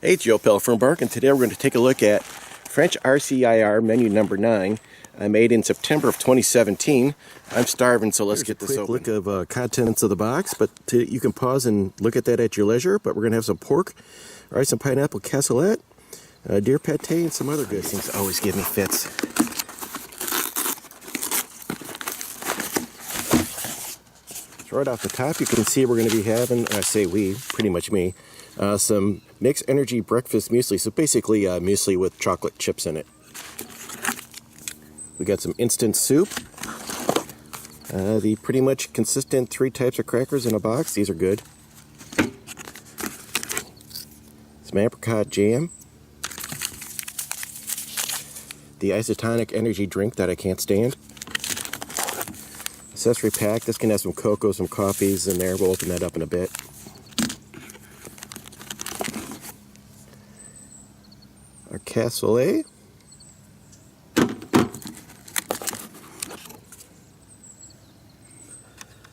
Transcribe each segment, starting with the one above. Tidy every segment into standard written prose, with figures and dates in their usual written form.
Hey, Joe Pell from Bark, and today we're going to take a look at French RCIR Menu number 9, made in September of 2017. I'm starving, so let's get this open. Quick look of contents of the box, but you can pause and look at that at your leisure. But we're going to have some pork, rice and pineapple cassolette, deer pate, and some other good things. Always give me fits. So right off the top, you can see we're going to be having, I say we, pretty much me, some mixed energy breakfast muesli. So basically muesli with chocolate chips in it. We got some instant soup. The pretty much consistent 3 types of crackers in a box. These are good. Some apricot jam. The isotonic energy drink that I can't stand. Accessory pack. This can have some cocoa, some coffees in there. We'll open that up in a bit. Our cassoulet.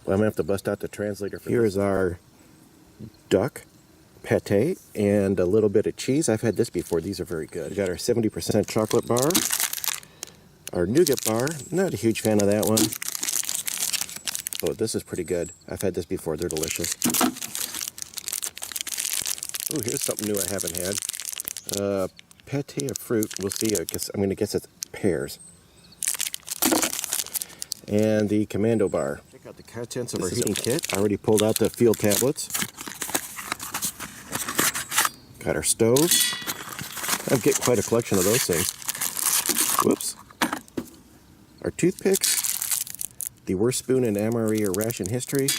Well, I'm going to have to bust out the translator for Here's our duck pate and a little bit of cheese. I've had this before. These are very good. We got our 70% chocolate bar. Our nougat bar. Not a huge fan of that one. Oh, this is pretty good. I've had this before. They're delicious. Oh, here's something new I haven't had. Pate of fruit. We'll see. I'm going to guess it's pears. And the commando bar. Check out the contents of our heating kit. I already pulled out the field tablets. Got our stove. I've got quite a collection of those things. Whoops. Our toothpicks. The worst spoon in MRE or ration history.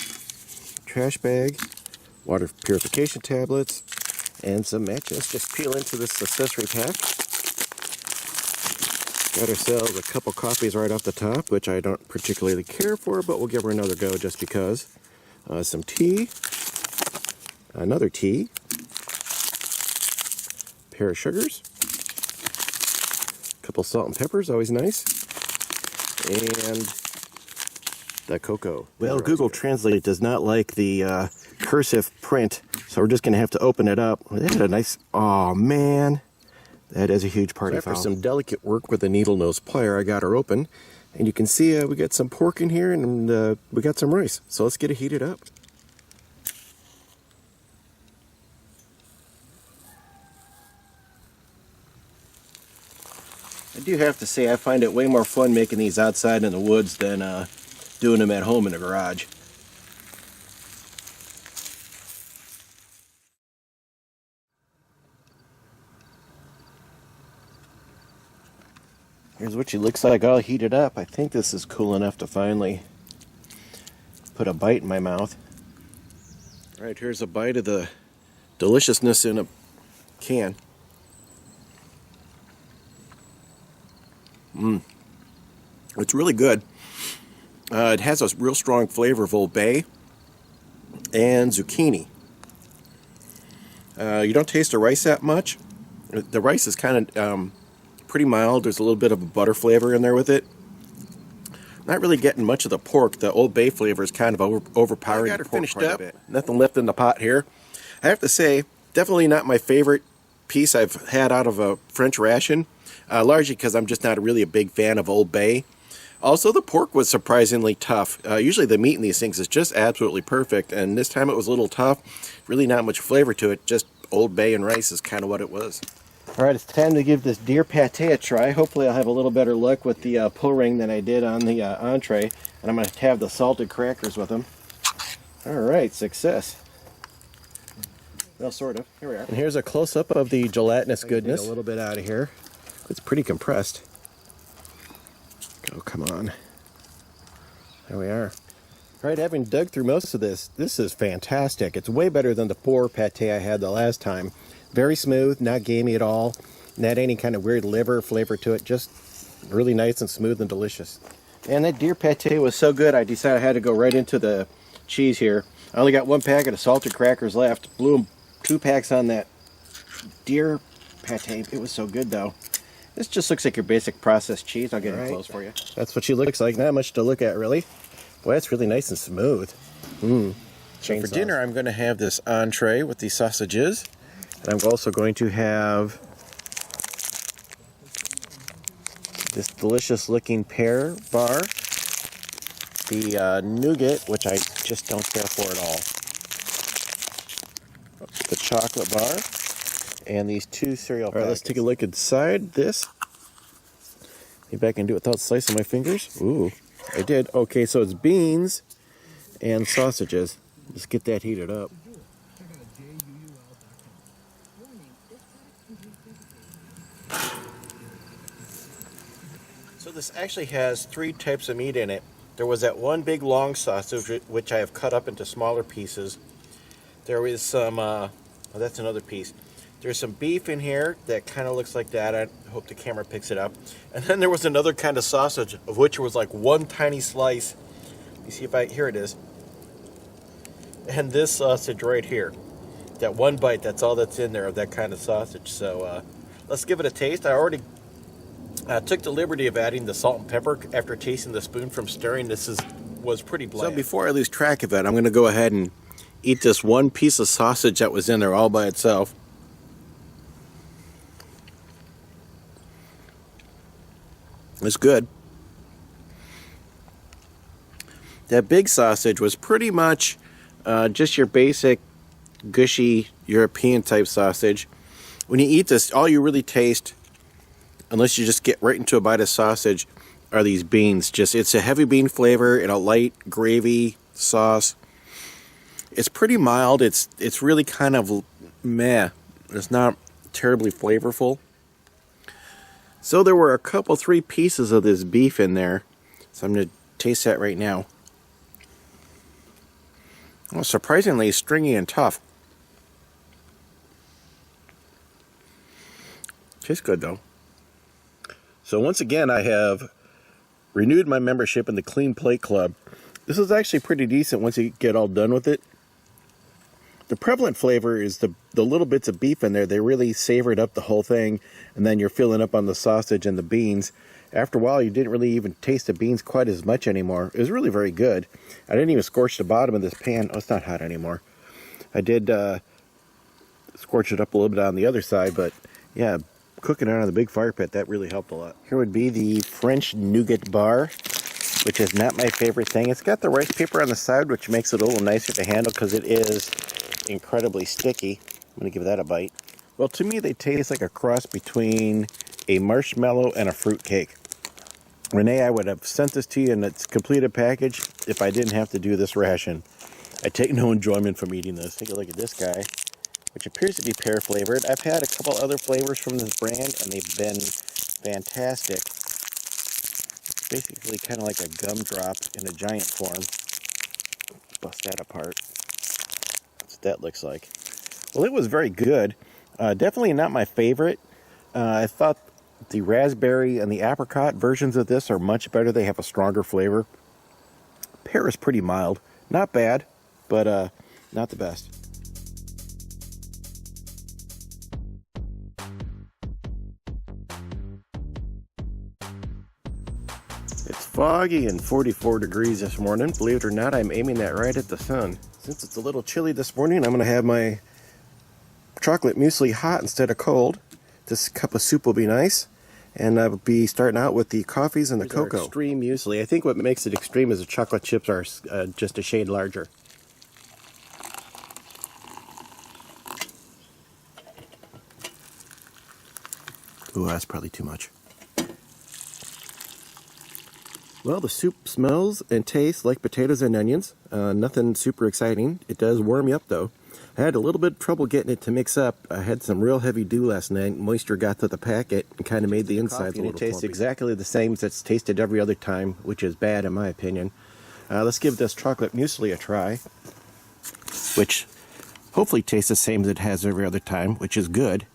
Trash bag. Water purification tablets. And some matches. Just peel into this accessory pack. Got ourselves a couple coffees right off the top, which I don't particularly care for, but we'll give her another go just because. Some tea. Another tea. Pair of sugars. Couple salt and peppers, always nice. And the cocoa. Well, Google Translate does not like the cursive print, so we're just going to have to open it up. They had a nice, oh man, that is a huge party foul. After some delicate work with a needle nose plier, I got her open, and you can see we got some pork in here, and we got some rice. So let's get it heated up. I do have to say I find it way more fun making these outside in the woods than doing them at home in the garage. Here's what she looks like all heated up. I think this is cool enough to finally put a bite in my mouth. All right, here's a bite of the deliciousness in a can. It's really good. It has a real strong flavor of Old Bay and zucchini. You don't taste the rice that much. The rice is kind of pretty mild. There's a little bit of a butter flavor in there with it. Not really getting much of the pork. The Old Bay flavor is kind of overpowering. I got her finished up. Nothing left in the pot here. I have to say, definitely not my favorite piece I've had out of a French ration. Largely because I'm just not really a big fan of Old Bay. Also, the pork was surprisingly tough. Usually the meat in these things is just absolutely perfect, and this time it was a little tough. Really not much flavor to it, just Old Bay and rice is kind of what it was. Alright, it's time to give this deer pate a try. Hopefully I'll have a little better luck with the pull ring than I did on the entree, and I'm going to have the salted crackers with them. Alright, success. Well, sort of. Here we are. And here's a close-up of the gelatinous goodness. Take a little bit out of here. It's pretty compressed. Oh, come on. There we are. All right, having dug through most of this, this is fantastic. It's way better than the poor pate I had the last time. Very smooth, not gamey at all. Not any kind of weird liver flavor to it. Just really nice and smooth and delicious. And that deer pate was so good, I decided I had to go right into the cheese here. I only got 1 packet of salted crackers left. Blew 2 packs on that deer pate. It was so good, though. This just looks like your basic processed cheese. I'll get it close for you. That's what she looks like. Not much to look at, really. Boy, it's really nice and smooth. So for dinner, I'm going to have this entree with these sausages. And I'm also going to have this delicious looking pear bar, the nougat, which I just don't care for at all, the chocolate bar, and these 2 cereal packets. All right, let's take a look inside this. Maybe I can do it without slicing my fingers. Ooh, I did. Okay, so it's beans and sausages. Let's get that heated up. So this actually has 3 types of meat in it. There was that one big long sausage, which I have cut up into smaller pieces. There is some, oh, that's another piece. There's some beef in here that kind of looks like that. I hope the camera picks it up. And then there was another kind of sausage, of which was like one tiny slice. You see if here it is. And this sausage right here. That one bite, that's all that's in there of that kind of sausage. So let's give it a taste. I already took the liberty of adding the salt and pepper after tasting the spoon from stirring. This was pretty bland. So before I lose track of it, I'm going to go ahead and eat this one piece of sausage that was in there all by itself. It's good. That big sausage was pretty much just your basic gushy European type sausage. When you eat this, all you really taste, unless you just get right into a bite of sausage, are these beans. It's a heavy bean flavor in a light gravy sauce. It's pretty mild. It's really kind of meh. It's not terribly flavorful. So there were a couple, 3 pieces of this beef in there. So I'm going to taste that right now. Well, surprisingly stringy and tough. Tastes good though. So once again, I have renewed my membership in the Clean Plate Club. This is actually pretty decent once you get all done with it. The prevalent flavor is the little bits of beef in there. They really savored up the whole thing, and then you're filling up on the sausage and the beans. After a while, you didn't really even taste the beans quite as much anymore. It was really very good. I didn't even scorch the bottom of this pan. Oh, it's not hot anymore. I did scorch it up a little bit on the other side, but yeah, cooking it on the big fire pit, that really helped a lot. Here would be the French nougat bar, which is not my favorite thing. It's got the rice paper on the side, which makes it a little nicer to handle because it is incredibly sticky. I'm going to give that a bite. Well, to me, they taste like a cross between a marshmallow and a fruit cake. Renee, I would have sent this to you in its completed package if I didn't have to do this ration. I take no enjoyment from eating this. Take a look at this guy, which appears to be pear flavored. I've had a couple other flavors from this brand, and they've been fantastic. It's basically kind of like a gumdrop in a giant form. Bust that apart. That's what that looks like. Well, it was very good. Definitely not my favorite. I thought the raspberry and the apricot versions of this are much better. They have a stronger flavor. Pear is pretty mild. Not bad, but not the best. It's foggy and 44 degrees this morning. Believe it or not, I'm aiming that right at the sun. Since it's a little chilly this morning, I'm going to have my chocolate muesli hot instead of cold. This cup of soup will be nice. And I'll be starting out with the coffees and the cocoa. Extreme muesli. I think what makes it extreme is the chocolate chips are just a shade larger. Ooh, that's probably too much. Well, the soup smells and tastes like potatoes and onions. Nothing super exciting. It does warm you up, though. I had a little bit of trouble getting it to mix up. I had some real heavy dew last night. Moisture got to the packet and kind of made the insides a little taste plumpy. Exactly the same as it's tasted every other time, which is bad in my opinion. Let's give this chocolate muesli a try, which hopefully tastes the same as it has every other time, which is good.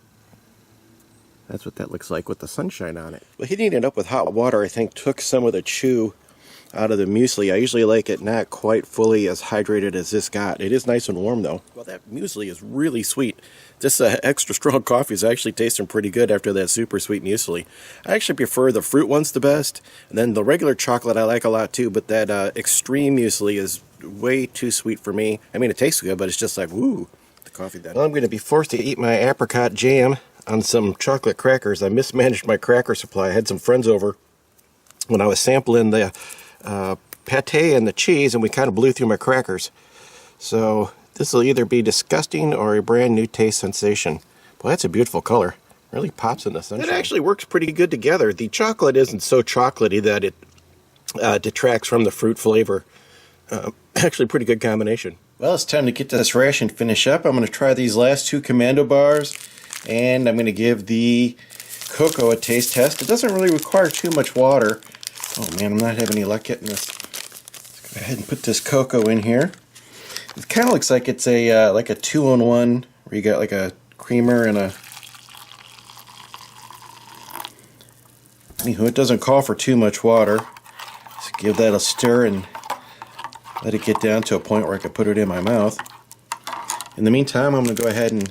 That's what that looks like with the sunshine on it. Well, heating it up with hot water, I think, took some of the chew out of the muesli. I usually like it not quite fully as hydrated as this got. It is nice and warm, though. Well, that muesli is really sweet. This extra strong coffee is actually tasting pretty good after that super sweet muesli. I actually prefer the fruit ones the best, and then the regular chocolate I like a lot too, but that extreme muesli is way too sweet for me. I mean, it tastes good, but it's just like, woo. the coffee then. Well, I'm going to be forced to eat my apricot jam on some chocolate crackers. I mismanaged my cracker supply. I had some friends over when I was sampling the pate and the cheese, and we kind of blew through my crackers. So this will either be disgusting or a brand new taste sensation. Well, that's a beautiful color. Really pops in the sunshine. It actually works pretty good together. The chocolate isn't so chocolatey that it detracts from the fruit flavor. Actually, pretty good combination. Well, it's time to get this ration finished up. I'm going to try these last two commando bars, and I'm going to give the cocoa a taste test. It doesn't really require too much water. Oh man, I'm not having any luck getting this. Let's go ahead and put this cocoa in here. It kind of looks like it's a like a 2-in-1, where you got like a creamer and a... Anywho, it doesn't call for too much water. So give that a stir and let it get down to a point where I can put it in my mouth. In the meantime, I'm going to go ahead and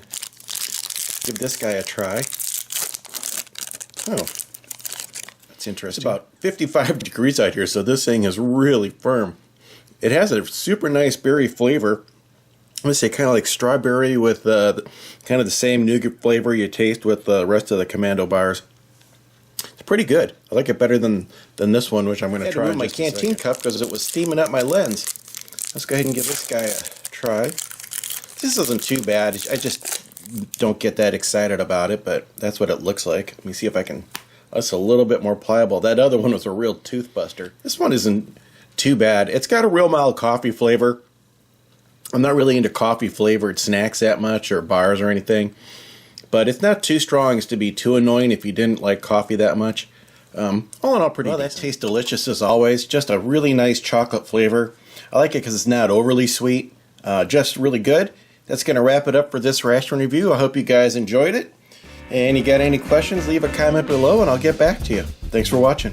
give this guy a try. Oh, that's interesting. It's about 55 degrees out here, so this thing is really firm. It has a super nice berry flavor. I'm going to say kind of like strawberry with kind of the same nougat flavor you taste with the rest of the commando bars. It's pretty good. I like it better than this one, which I'm going to try in my canteen cup because it was steaming up my lens. Let's go ahead and give this guy a try. This isn't too bad. I just don't get that excited about it, but that's what it looks like. Let me see if I can... That's a little bit more pliable. That other one was a real tooth buster. This one isn't too bad. It's got a real mild coffee flavor. I'm not really into coffee flavored snacks that much, or bars or anything, but it's not too strong as to be too annoying if you didn't like coffee that much. All in all, pretty decent. That tastes delicious as always. Just a really nice chocolate flavor. I like it because it's not overly sweet. Just really good. That's going to wrap it up for this ration review. I hope you guys enjoyed it. And you got any questions, leave a comment below and I'll get back to you. Thanks for watching.